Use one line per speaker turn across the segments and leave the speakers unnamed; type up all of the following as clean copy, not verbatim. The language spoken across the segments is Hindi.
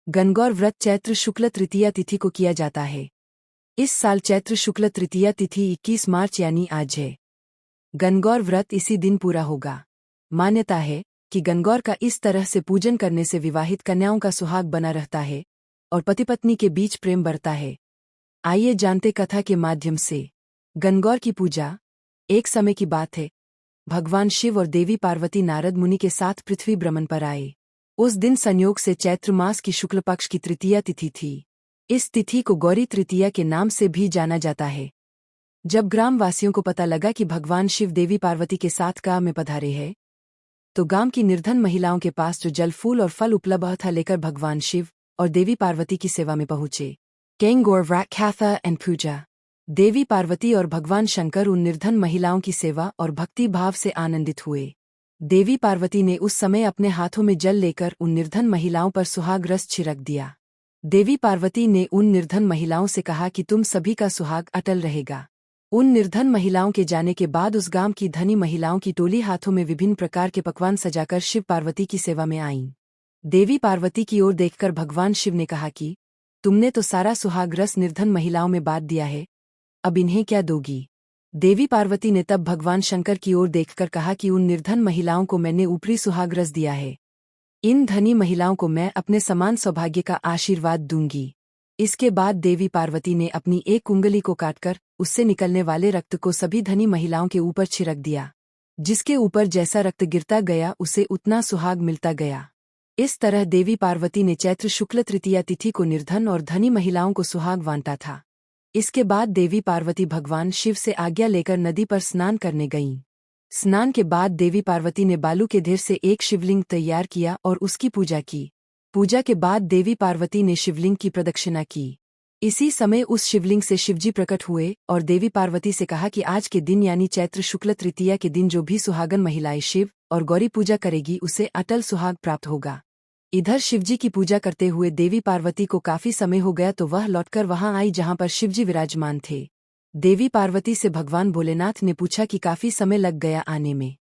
गणगौर व्रत चैत्र शुक्ल तृतीया तिथि को किया जाता है। इस साल चैत्र शुक्ल तृतीया तिथि 21 मार्च यानी आज है। गणगौर व्रत इसी दिन पूरा होगा। मान्यता है कि गणगौर का इस तरह से पूजन करने से विवाहित कन्याओं का सुहाग बना रहता है और पति पत्नी के बीच प्रेम बढ़ता है। आइए जानते कथा के माध्यम से। गणगौर की पूजा। एक समय की बात है, भगवान शिव और देवी पार्वती नारद मुनि के साथ पृथ्वी भ्रमण पर आए। उस दिन संयोग से चैत्र मास की शुक्ल पक्ष की तृतीया तिथि थी। इस तिथि को गौरी तृतीया के नाम से भी जाना जाता है। जब ग्रामवासियों को पता लगा कि भगवान शिव देवी पार्वती के साथ गांव में पधारे हैं, तो गांव की निर्धन महिलाओं के पास जो जल फूल और फल उपलब्ध था लेकर भगवान शिव और देवी पार्वती की सेवा में पहुंचे। गणगौर व्रत कथा एंड पूजा। देवी पार्वती और भगवान शंकर उन निर्धन महिलाओं की सेवा और भक्ति भाव से आनंदित हुए। देवी पार्वती ने उस समय अपने हाथों में जल लेकर उन निर्धन महिलाओं पर सुहाग रस छिड़क दिया। देवी पार्वती ने उन निर्धन महिलाओं से कहा कि तुम सभी का सुहाग अटल रहेगा। उन निर्धन महिलाओं के जाने के बाद उस गांव की धनी महिलाओं की टोली हाथों में विभिन्न प्रकार के पकवान सजाकर शिव पार्वती की सेवा में आईं। देवी पार्वती की ओर देखकर भगवान शिव ने कहा कि तुमने तो सारा सुहाग रस निर्धन महिलाओं में बांट दिया है, अब इन्हें क्या दोगी? देवी पार्वती ने तब भगवान शंकर की ओर देखकर कहा कि उन निर्धन महिलाओं को मैंने ऊपरी सुहाग रस दिया है। इन धनी महिलाओं को मैं अपने समान सौभाग्य का आशीर्वाद दूंगी। इसके बाद देवी पार्वती ने अपनी एक उंगली को काटकर उससे निकलने वाले रक्त को सभी धनी महिलाओं के ऊपर छिड़क दिया। जिसके ऊपर जैसा रक्त गिरता गया उसे उतना सुहाग मिलता गया। इस तरह देवी पार्वती ने चैत्र शुक्ल तृतीया तिथि को निर्धन और धनी महिलाओं को सुहाग बांटा था। इसके बाद देवी पार्वती भगवान शिव से आज्ञा लेकर नदी पर स्नान करने गईं। स्नान के बाद देवी पार्वती ने बालू के ढेर से एक शिवलिंग तैयार किया और उसकी पूजा की। पूजा के बाद देवी पार्वती ने शिवलिंग की प्रदक्षिणा की। इसी समय उस शिवलिंग से शिवजी प्रकट हुए और देवी पार्वती से कहा कि आज के दिन यानी चैत्र शुक्ल तृतीया के दिन जो भी सुहागन महिलाएं शिव और गौरी पूजा करेगी उसे अटल सुहाग प्राप्त होगा। इधर शिवजी की पूजा करते हुए देवी पार्वती को काफी समय हो गया तो वह लौटकर वहां आई जहां पर शिवजी विराजमान थे। देवी पार्वती से भगवान भोलेनाथ ने पूछा कि काफी समय लग गया आने में।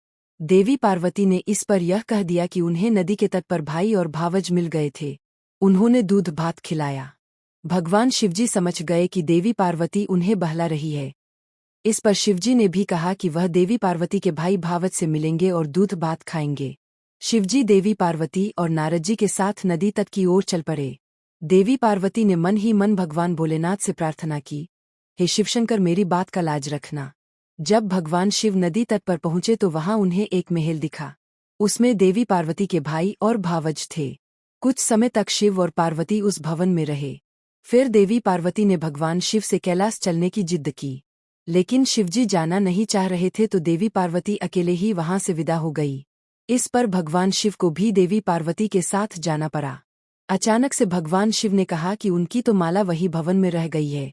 देवी पार्वती ने इस पर यह कह दिया कि उन्हें नदी के तट पर भाई और भावज मिल गए थे। उन्होंने दूध भात खिलाया। भगवान शिवजी समझ गए कि देवी पार्वती उन्हें बहला रही है। इस पर शिवजी ने भी कहा कि वह देवी पार्वती के भाई भावज से मिलेंगे और दूध भात खाएंगे। शिवजी देवी पार्वती और नारद जी के साथ नदी तट की ओर चल पड़े। देवी पार्वती ने मन ही मन भगवान भोलेनाथ से प्रार्थना की, हे शिवशंकर मेरी बात का लाज रखना। जब भगवान शिव नदी तट पर पहुंचे तो वहां उन्हें एक महल दिखा। उसमें देवी पार्वती के भाई और भावज थे। कुछ समय तक शिव और पार्वती उस भवन में रहे। फिर देवी पार्वती ने भगवान शिव से कैलाश चलने की जिद की, लेकिन शिवजी जाना नहीं चाह रहे थे तो देवी पार्वती अकेले ही वहां से विदा हो गई। इस पर भगवान शिव को भी देवी पार्वती के साथ जाना पड़ा। अचानक से भगवान शिव ने कहा कि उनकी तो माला वही भवन में रह गई है।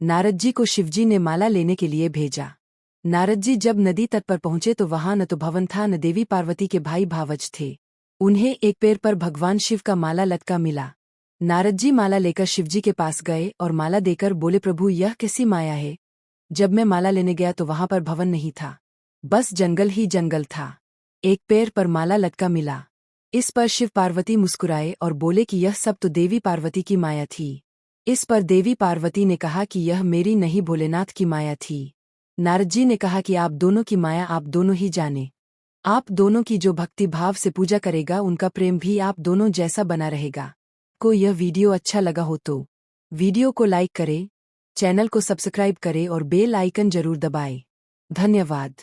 नारद जी को शिवजी ने माला लेने के लिए भेजा। नारद जी जब नदी तट पर पहुंचे तो वहां न तो भवन था न देवी पार्वती के भाई भावज थे। उन्हें एक पेड़ पर भगवान शिव का माला लटका मिला। नारद जी माला लेकर शिवजी के पास गए और माला देकर बोले, प्रभु यह कैसी माया है? जब मैं माला लेने गया तो वहां पर भवन नहीं था, बस जंगल ही जंगल था। एक पेड़ पर माला लटका मिला। इस पर शिव पार्वती मुस्कुराए और बोले कि यह सब तो देवी पार्वती की माया थी। इस पर देवी पार्वती ने कहा कि यह मेरी नहीं भोलेनाथ की माया थी। नारद जी ने कहा कि आप दोनों की माया आप दोनों ही जाने। आप दोनों की जो भक्ति भाव से पूजा करेगा उनका प्रेम भी आप दोनों जैसा बना रहेगा। को यह वीडियो अच्छा लगा हो तो वीडियो को लाइक करें, चैनल को सब्सक्राइब करें और बेल आइकन जरूर दबाएं। धन्यवाद।